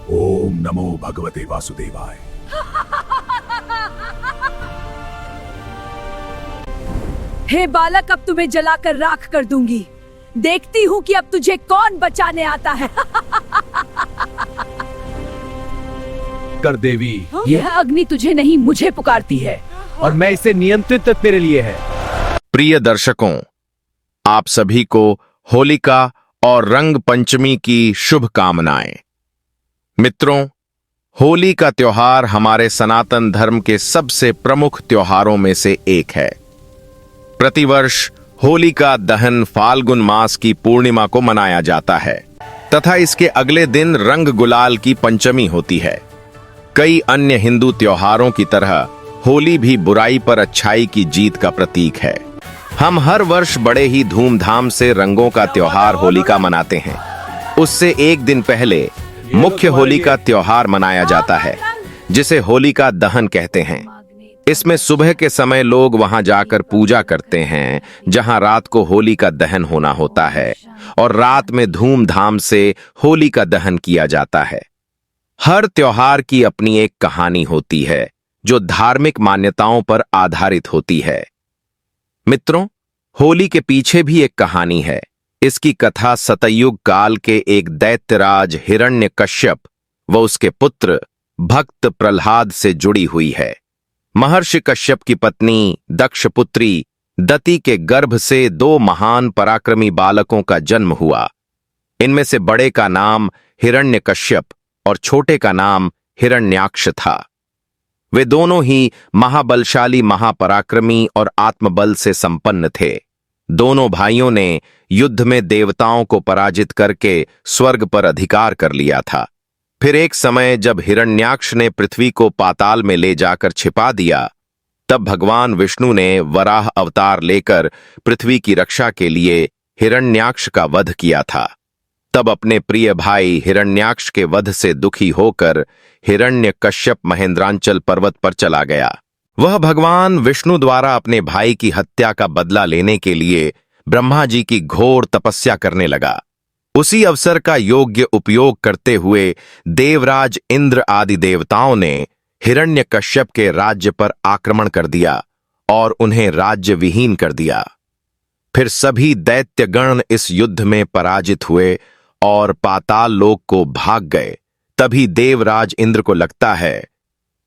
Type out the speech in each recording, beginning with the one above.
ओम नमो भगवते वासुदेवाय। हे बालक, अब तुम्हें जलाकर राख कर दूंगी। देखती हूँ कि अब तुझे कौन बचाने आता है। कर देवी, यह अग्नि तुझे नहीं मुझे पुकारती है। और मैं इसे नियंत्रित तेरे लिए है। प्रिय दर्शकों, आप सभी को होलिका और रंग पंचमी की शुभकामनाएं। मित्रों, होली का त्योहार हमारे सनातन धर्म के सबसे प्रमुख त्योहारों में से एक है। प्रतिवर्ष होली का दहन फाल्गुन मास की पूर्णिमा को मनाया जाता है तथा इसके अगले दिन रंग गुलाल की पंचमी होती है। कई अन्य हिंदू त्योहारों की तरह होली भी बुराई पर अच्छाई की जीत का प्रतीक है। हम हर वर्ष बड़े ही धूमधाम से रंगों का त्योहार होलिका मनाते हैं। उससे एक दिन पहले मुख्य होली का त्योहार मनाया जाता है, जिसे होलिका दहन कहते हैं। इसमें सुबह के समय लोग वहां जाकर पूजा करते हैं, जहां रात को होली का दहन होना होता है, और रात में धूमधाम से होली का दहन किया जाता है। हर त्योहार की अपनी एक कहानी होती है, जो धार्मिक मान्यताओं पर आधारित होती है। मित्रों, होली के पीछे भी एक कहानी है। इसकी कथा सतयुग काल के एक दैत्यराज हिरण्यकश्यप व उसके पुत्र भक्त प्रहलाद से जुड़ी हुई है। महर्षि कश्यप की पत्नी दक्षपुत्री दति के गर्भ से दो महान पराक्रमी बालकों का जन्म हुआ। इनमें से बड़े का नाम हिरण्यकश्यप और छोटे का नाम हिरण्याक्ष था। वे दोनों ही महाबलशाली, महापराक्रमी और आत्मबल से संपन्न थे। दोनों भाइयों ने युद्ध में देवताओं को पराजित करके स्वर्ग पर अधिकार कर लिया था। फिर एक समय जब हिरण्याक्ष ने पृथ्वी को पाताल में ले जाकर छिपा दिया, तब भगवान विष्णु ने वराह अवतार लेकर पृथ्वी की रक्षा के लिए हिरण्याक्ष का वध किया था। तब अपने प्रिय भाई हिरण्याक्ष के वध से दुखी होकर हिरण्यकश्यप महेंद्रांचल पर्वत पर चला गया। वह भगवान विष्णु द्वारा अपने भाई की हत्या का बदला लेने के लिए ब्रह्मा जी की घोर तपस्या करने लगा। उसी अवसर का योग्य उपयोग करते हुए देवराज इंद्र आदि देवताओं ने हिरण्यकश्यप के राज्य पर आक्रमण कर दिया और उन्हें राज्य विहीन कर दिया। फिर सभी दैत्यगण इस युद्ध में पराजित हुए और पाताल लोक को भाग गए। तभी देवराज इंद्र को लगता है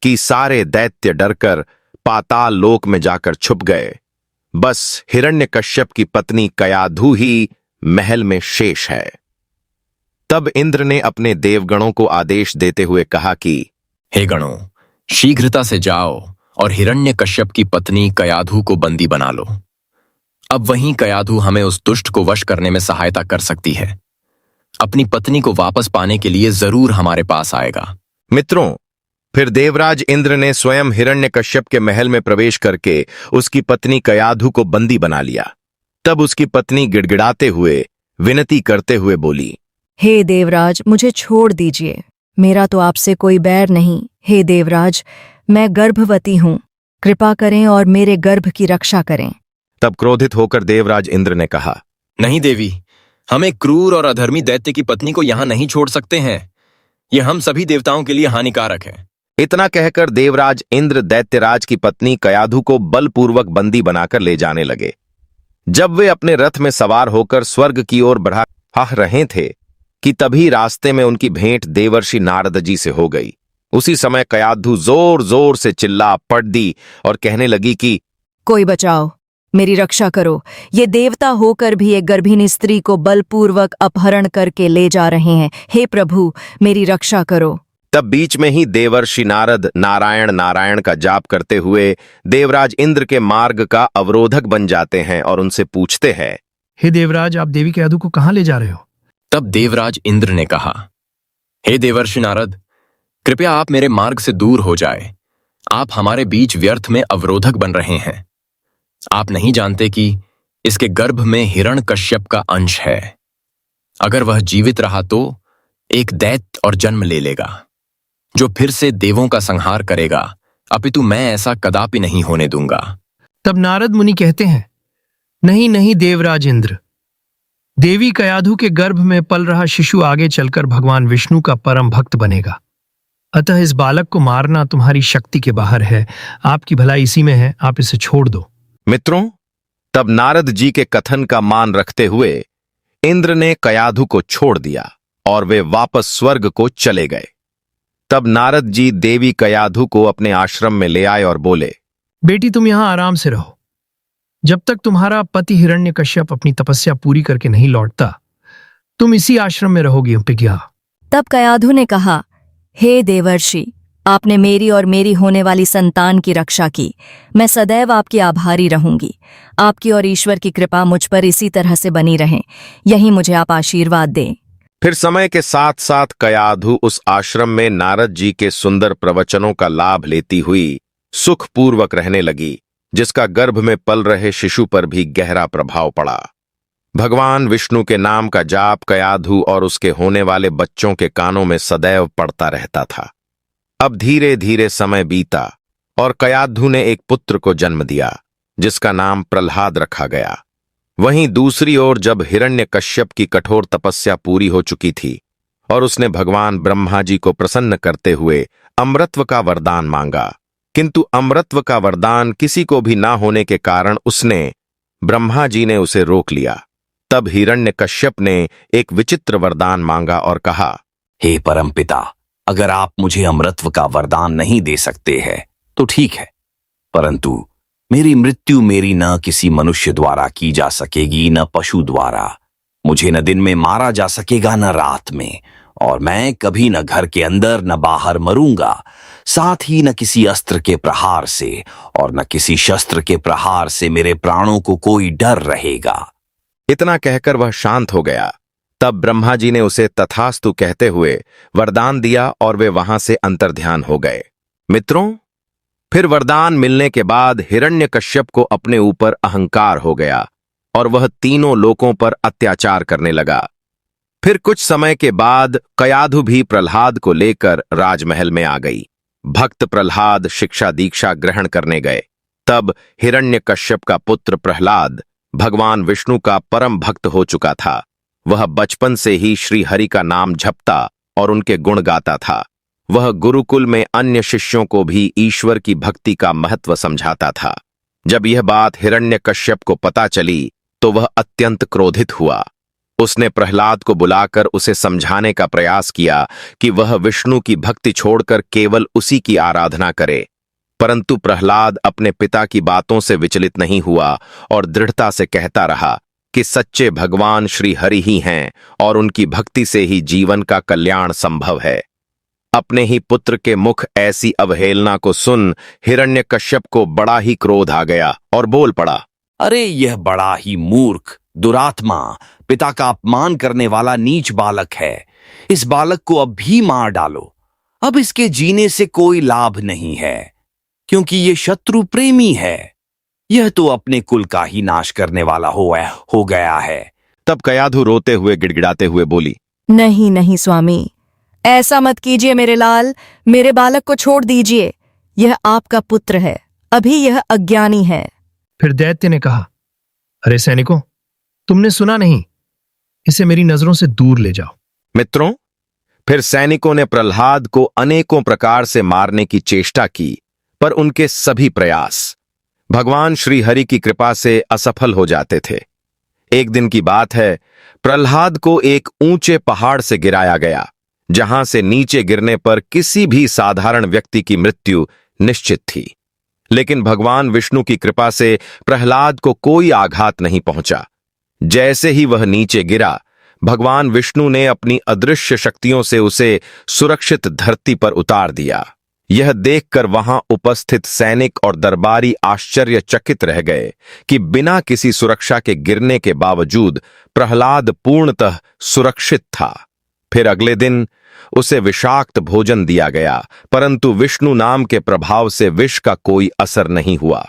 कि सारे दैत्य डरकर पाताल लोक में जाकर छुप गए। बस हिरण्यकश्यप की पत्नी कयाधु ही महल में शेष है। तब इंद्र ने अपने देवगणों को आदेश देते हुए कहा कि हे गणों, शीघ्रता से जाओ और हिरण्यकश्यप की पत्नी कयाधु को बंदी बना लो। अब वहीं कयाधु हमें उस दुष्ट को वश करने में सहायता कर सकती है। अपनी पत्नी को वापस पाने के लिए जरूर हमारे पास आएगा। मित्रों, फिर देवराज इंद्र ने स्वयं हिरण्यकश्यप के महल में प्रवेश करके उसकी पत्नी कयाधु को बंदी बना लिया। तब उसकी पत्नी गिड़गिड़ाते हुए, विनती करते हुए बोली, हे देवराज, मुझे छोड़ दीजिए। मेरा तो आपसे कोई बैर नहीं। हे देवराज, मैं गर्भवती हूँ। कृपा करें और मेरे गर्भ की रक्षा करें। तब क्रोधित होकर देवराज इंद्र ने कहा, नहीं देवी, हम एक क्रूर और अधर्मी दैत्य की पत्नी को यहां नहीं छोड़ सकते हैं। यह हम सभी देवताओं के लिए हानिकारक है। इतना कहकर देवराज इंद्र दैत्यराज की पत्नी कयाधु को बलपूर्वक बंदी बनाकर ले जाने लगे। जब वे अपने रथ में सवार होकर स्वर्ग की ओर बढ़ा रहे थे कि तभी रास्ते में उनकी भेंट देवर्षि नारद जी से हो गई। उसी समय कयाधु जोर जोर से चिल्ला पड़ दी और कहने लगी कि कोई बचाओ, मेरी रक्षा करो। ये देवता होकर भी एक गर्भिणी स्त्री को बलपूर्वक अपहरण करके ले जा रहे हैं। हे प्रभु, मेरी रक्षा करो। तब बीच में ही देवर्षि नारद नारायण नारायण का जाप करते हुए देवराज इंद्र के मार्ग का अवरोधक बन जाते हैं और उनसे पूछते हैं, हे देवराज, आप देवी कयाधु को कहां ले जा रहे हो? तब देवराज इंद्र ने कहा, हे देवर्षि नारद, कृपया आप मेरे मार्ग से दूर हो जाए। आप हमारे बीच व्यर्थ में अवरोधक बन रहे हैं। आप नहीं जानते कि इसके गर्भ में हिरण्यकश्यप का अंश है। अगर वह जीवित रहा तो एक दैत्य और जन्म ले लेगा, जो फिर से देवों का संहार करेगा, अपितु मैं ऐसा कदापि नहीं होने दूंगा। तब नारद मुनि कहते हैं, नहीं नहीं देवराज इंद्र, देवी कयाधु के गर्भ में पल रहा शिशु आगे चलकर भगवान विष्णु का परम भक्त बनेगा। अतः इस बालक को मारना तुम्हारी शक्ति के बाहर है। आपकी भलाई इसी में है, आप इसे छोड़ दो। मित्रों, तब नारद जी के कथन का मान रखते हुए इंद्र ने कयाधु को छोड़ दिया और वे वापस स्वर्ग को चले गए। तब नारद जी देवी कयाधु को अपने आश्रम में ले आए और बोले, बेटी तुम यहां आराम से रहो। जब तक तुम्हारा पति हिरण्यकश्यप अपनी तपस्या पूरी करके नहीं लौटता, तुम इसी आश्रम में रहोगी पिज्ञा। तब कयाधु ने कहा, हे देवर्षि, आपने मेरी और मेरी होने वाली संतान की रक्षा की। मैं सदैव आपकी आभारी रहूंगी। आपकी और ईश्वर की कृपा मुझ पर इसी तरह से बनी रहे। यही मुझे आप आशीर्वाद दें। फिर समय के साथ साथ कयाधु उस आश्रम में नारद जी के सुंदर प्रवचनों का लाभ लेती हुई सुखपूर्वक रहने लगी, जिसका गर्भ में पल रहे शिशु पर भी गहरा प्रभाव पड़ा। भगवान विष्णु के नाम का जाप कयाधु और उसके होने वाले बच्चों के कानों में सदैव पड़ता रहता था। अब धीरे धीरे समय बीता और कयाधु ने एक पुत्र को जन्म दिया, जिसका नाम प्रहलाद रखा गया। वहीं दूसरी ओर जब हिरण्यकश्यप की कठोर तपस्या पूरी हो चुकी थी और उसने भगवान ब्रह्मा जी को प्रसन्न करते हुए अमृतत्व का वरदान मांगा, किंतु अमृतत्व का वरदान किसी को भी ना होने के कारण ब्रह्मा जी ने उसे रोक लिया। तब हिरण्यकश्यप ने एक विचित्र वरदान मांगा और कहा, हे परमपिता, अगर आप मुझे अमृतत्व का वरदान नहीं दे सकते हैं तो ठीक है, परंतु मेरी मृत्यु मेरी न किसी मनुष्य द्वारा की जा सकेगी, न पशु द्वारा। मुझे न दिन में मारा जा सकेगा, न रात में, और मैं कभी न घर के अंदर न बाहर मरूंगा। साथ ही न किसी अस्त्र के प्रहार से और न किसी शस्त्र के प्रहार से मेरे प्राणों को कोई डर रहेगा। इतना कहकर वह शांत हो गया। तब ब्रह्मा जी ने उसे तथास्तु कहते हुए वरदान दिया और वे वहां से अंतर्ध्यान हो गए। मित्रों, फिर वरदान मिलने के बाद हिरण्यकश्यप को अपने ऊपर अहंकार हो गया और वह तीनों लोकों पर अत्याचार करने लगा। फिर कुछ समय के बाद कयाधु भी प्रहलाद को लेकर राजमहल में आ गई। भक्त प्रहलाद शिक्षा दीक्षा ग्रहण करने गए। तब हिरण्यकश्यप का पुत्र प्रहलाद भगवान विष्णु का परम भक्त हो चुका था। वह बचपन से ही श्री हरि का नाम जपता और उनके गुण गाता था। वह गुरुकुल में अन्य शिष्यों को भी ईश्वर की भक्ति का महत्व समझाता था। जब यह बात हिरण्यकश्यप को पता चली तो वह अत्यंत क्रोधित हुआ। उसने प्रहलाद को बुलाकर उसे समझाने का प्रयास किया कि वह विष्णु की भक्ति छोड़कर केवल उसी की आराधना करे, परंतु प्रहलाद अपने पिता की बातों से विचलित नहीं हुआ और दृढ़ता से कहता रहा कि सच्चे भगवान श्री हरि ही हैं और उनकी भक्ति से ही जीवन का कल्याण संभव है। अपने ही पुत्र के मुख ऐसी अवहेलना को सुन हिरण्यकश्यप को बड़ा ही क्रोध आ गया और बोल पड़ा, अरे यह बड़ा ही मूर्ख, दुरात्मा, पिता का अपमान करने वाला नीच बालक है। इस बालक को अब भी मार डालो। अब इसके जीने से कोई लाभ नहीं है, क्योंकि ये शत्रु प्रेमी है। यह तो अपने कुल का ही नाश करने वाला हो गया है। तब कयाधु रोते हुए गिड़गिड़ाते हुए बोली, नहीं नहीं स्वामी, ऐसा मत कीजिए मेरे लाल। मेरे बालक को छोड़ दीजिए। यह आपका पुत्र है, अभी यह अज्ञानी है। फिर दैत्य ने कहा, अरे सैनिकों, तुमने सुना नहीं, इसे मेरी नजरों से दूर ले जाओ। मित्रों, फिर सैनिकों ने प्रहलाद को अनेकों प्रकार से मारने की चेष्टा की, पर उनके सभी प्रयास भगवान श्री हरि की कृपा से असफल हो जाते थे। एक दिन की बात है, प्रहलाद को एक ऊंचे पहाड़ से गिराया गया, जहां से नीचे गिरने पर किसी भी साधारण व्यक्ति की मृत्यु निश्चित थी। लेकिन भगवान विष्णु की कृपा से प्रहलाद को कोई आघात नहीं पहुंचा। जैसे ही वह नीचे गिरा, भगवान विष्णु ने अपनी अदृश्य शक्तियों से उसे सुरक्षित धरती पर उतार दिया। यह देखकर वहां उपस्थित सैनिक और दरबारी आश्चर्यचकित रह गए कि बिना किसी सुरक्षा के गिरने के बावजूद प्रहलाद पूर्णतः सुरक्षित था। फिर अगले दिन उसे विषाक्त भोजन दिया गया, परंतु विष्णु नाम के प्रभाव से विष का कोई असर नहीं हुआ।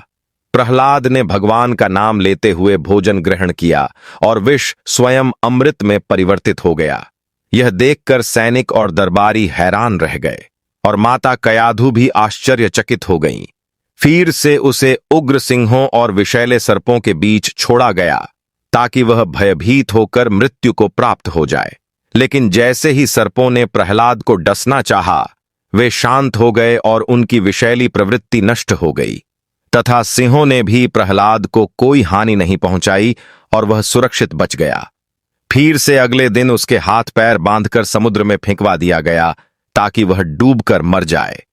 प्रहलाद ने भगवान का नाम लेते हुए भोजन ग्रहण किया और विष स्वयं अमृत में परिवर्तित हो गया। यह देखकर सैनिक और दरबारी हैरान रह गए और माता कयाधु भी आश्चर्यचकित हो गईं। फिर से उसे उग्र सिंहों और विषैले सर्पों के बीच छोड़ा गया। ताकि वह भयभीत होकर मृत्यु को प्राप्त हो जाए। लेकिन जैसे ही सर्पों ने प्रहलाद को डसना चाहा, वे शांत हो गए और उनकी विषैली प्रवृत्ति नष्ट हो गई, तथा सिंहों ने भी प्रहलाद को कोई हानि नहीं पहुंचाई और वह सुरक्षित बच गया। फिर से अगले दिन उसके हाथ पैर बांधकर समुद्र में फेंकवा दिया गया ताकि वह डूबकर मर जाए।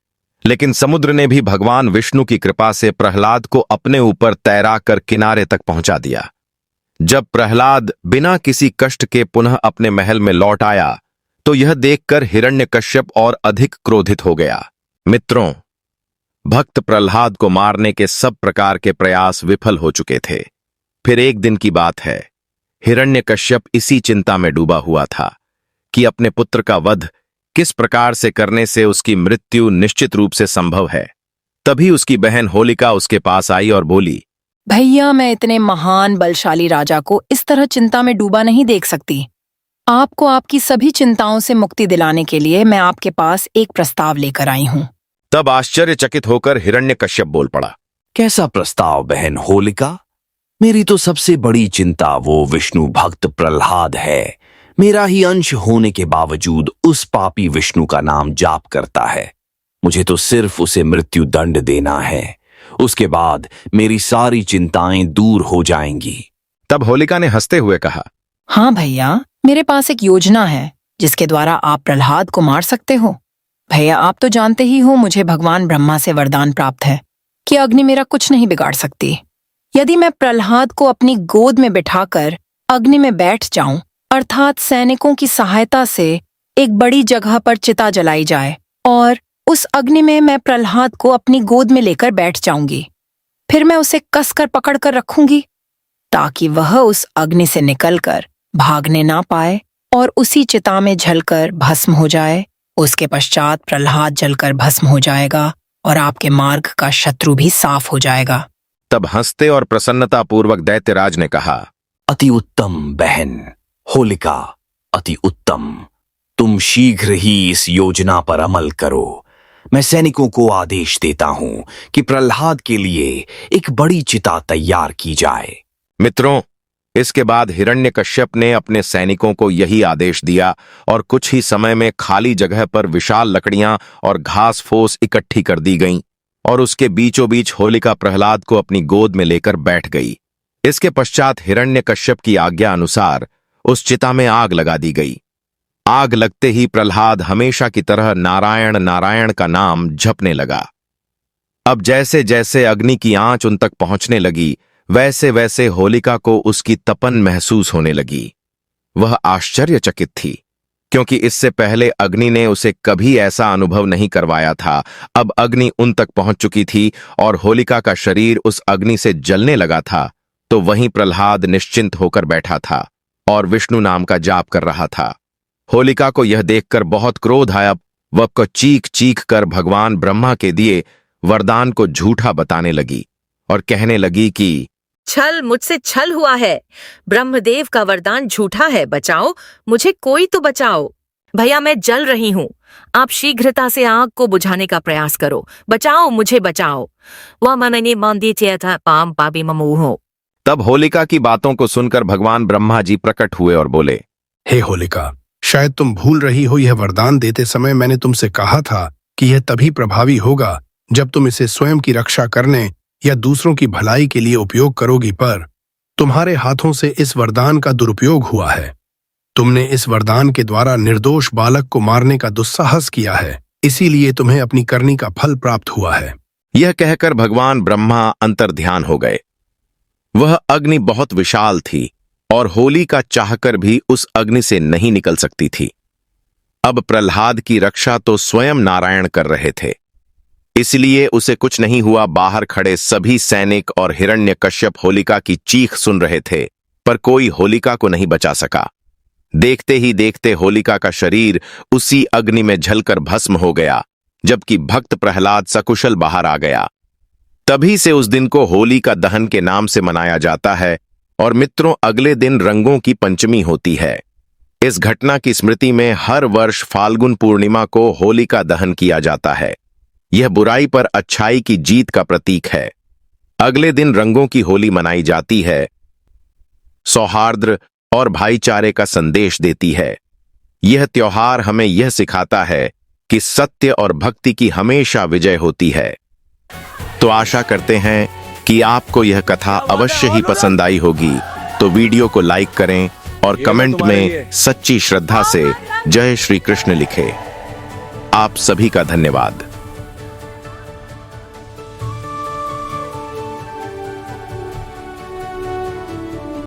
लेकिन समुद्र ने भी भगवान विष्णु की कृपा से प्रहलाद को अपने ऊपर तैरा कर किनारे तक पहुंचा दिया। जब प्रहलाद बिना किसी कष्ट के पुनः अपने महल में लौट आया तो यह देखकर हिरण्यकश्यप और अधिक क्रोधित हो गया। मित्रों, भक्त प्रहलाद को मारने के सब प्रकार के प्रयास विफल हो चुके थे। फिर एक दिन की बात है, हिरण्यकश्यप इसी चिंता में डूबा हुआ था कि अपने पुत्र का वध किस प्रकार से करने से उसकी मृत्यु निश्चित रूप से संभव है। तभी उसकी बहन होलिका उसके पास आई और बोली, भैया, मैं इतने महान बलशाली राजा को इस तरह चिंता में डूबा नहीं देख सकती। आपको आपकी सभी चिंताओं से मुक्ति दिलाने के लिए मैं आपके पास एक प्रस्ताव लेकर आई हूँ। तब आश्चर्यचकित होकर हिरण्यकश्यप बोल पड़ा, कैसा प्रस्ताव बहन होलिका? मेरी तो सबसे बड़ी चिंता वो विष्णु भक्त प्रहलाद है। मेरा ही अंश होने के बावजूद उस पापी विष्णु का नाम जाप करता है। मुझे तो सिर्फ उसे मृत्यु दंड देना है, उसके बाद मेरी सारी चिंताएं दूर हो जाएंगी। तब होलिका ने हंसते हुए कहा, हाँ भैया, मेरे पास एक योजना है जिसके द्वारा आप प्रहलाद को मार सकते हो। भैया, आप तो जानते ही हो मुझे भगवान ब्रह्मा से वरदान प्राप्त है कि अग्नि मेरा कुछ नहीं बिगाड़ सकती। यदि मैं प्रहलाद को अपनी गोद में बिठाकर अग्नि में बैठ जाऊं, अर्थात सैनिकों की सहायता से एक बड़ी जगह पर चिता जलाई जाए और उस अग्नि में मैं प्रहलाद को अपनी गोद में लेकर बैठ जाऊंगी, फिर मैं उसे कसकर पकड़कर रखूंगी ताकि वह उस अग्नि से निकलकर भागने ना पाए और उसी चिता में जलकर भस्म हो जाए। उसके पश्चात प्रहलाद जलकर भस्म हो जाएगा और आपके मार्ग का शत्रु भी साफ हो जाएगा। तब हंसते और प्रसन्नतापूर्वक दैत्यराज ने कहा, अति उत्तम बहन होलिका, अति उत्तम। तुम शीघ्र ही इस योजना पर अमल करो। मैं सैनिकों को आदेश देता हूं कि प्रहलाद के लिए एक बड़ी चिता तैयार की जाए। मित्रों, इसके बाद हिरण्यकश्यप ने अपने सैनिकों को यही आदेश दिया और कुछ ही समय में खाली जगह पर विशाल लकड़ियां और घास फूस इकट्ठी कर दी गईं और उसके बीचों बीच होलिका प्रहलाद को अपनी गोद में लेकर बैठ गई। इसके पश्चात हिरण्यकश्यप की आज्ञा अनुसार उस चिता में आग लगा दी गई। आग लगते ही प्रहलाद हमेशा की तरह नारायण नारायण का नाम जपने लगा। अब जैसे जैसे अग्नि की आंच उन तक पहुंचने लगी, वैसे वैसे होलिका को उसकी तपन महसूस होने लगी। वह आश्चर्यचकित थी, क्योंकि इससे पहले अग्नि ने उसे कभी ऐसा अनुभव नहीं करवाया था। अब अग्नि उन तक पहुंच चुकी थी और होलिका का शरीर उस अग्नि से जलने लगा था, तो वहीं प्रहलाद निश्चिंत होकर बैठा था और विष्णु नाम का जाप कर रहा था। होलिका को यह देखकर बहुत क्रोध आया। वह को चीख चीख कर भगवान ब्रह्मा के दिए वरदान को झूठा बताने लगी और कहने लगी कि छल, मुझसे छल हुआ है। ब्रह्मदेव का वरदान झूठा है, बचाओ मुझे, कोई तो बचाओ। भैया, मैं जल रही हूँ, आप शीघ्रता से आग को बुझाने का प्रयास करो। बचाओ मुझे, बचाओ। वह मनने मंदिर था पाम पापी ममूहो। तब होलिका की बातों को सुनकर भगवान ब्रह्मा जी प्रकट हुए और बोले, हे होलिका, शायद तुम भूल रही हो, यह वरदान देते समय मैंने तुमसे कहा था कि यह तभी प्रभावी होगा जब तुम इसे स्वयं की रक्षा करने या दूसरों की भलाई के लिए उपयोग करोगी, पर तुम्हारे हाथों से इस वरदान का दुरुपयोग हुआ है। तुमने इस वरदान के द्वारा निर्दोष बालक को मारने का दुस्साहस किया है, इसीलिए तुम्हें अपनी करनी का फल प्राप्त हुआ है। यह कहकर भगवान ब्रह्मा अंतर्ध्यान हो गए। वह अग्नि बहुत विशाल थी और होलिका चाहकर भी उस अग्नि से नहीं निकल सकती थी। अब प्रहलाद की रक्षा तो स्वयं नारायण कर रहे थे, इसलिए उसे कुछ नहीं हुआ। बाहर खड़े सभी सैनिक और हिरण्यकश्यप होलिका की चीख सुन रहे थे, पर कोई होलिका को नहीं बचा सका। देखते ही देखते होलिका का शरीर उसी अग्नि में जलकर भस्म हो गया, जबकि भक्त प्रहलाद सकुशल बाहर आ गया। तभी से उस दिन को होली का दहन के नाम से मनाया जाता है। और मित्रों, अगले दिन रंगों की पंचमी होती है। इस घटना की स्मृति में हर वर्ष फाल्गुन पूर्णिमा को होली का दहन किया जाता है। यह बुराई पर अच्छाई की जीत का प्रतीक है। अगले दिन रंगों की होली मनाई जाती है। सौहार्द और भाईचारे का संदेश देती है। यह त्योहार हमें यह सिखाता है कि सत्य और भक्ति की हमेशा विजय होती है। तो आशा करते हैं कि आपको यह कथा अवश्य ही पसंद आई होगी। तो वीडियो को लाइक करें और कमेंट में सच्ची श्रद्धा से जय श्री कृष्ण लिखें। आप सभी का धन्यवाद।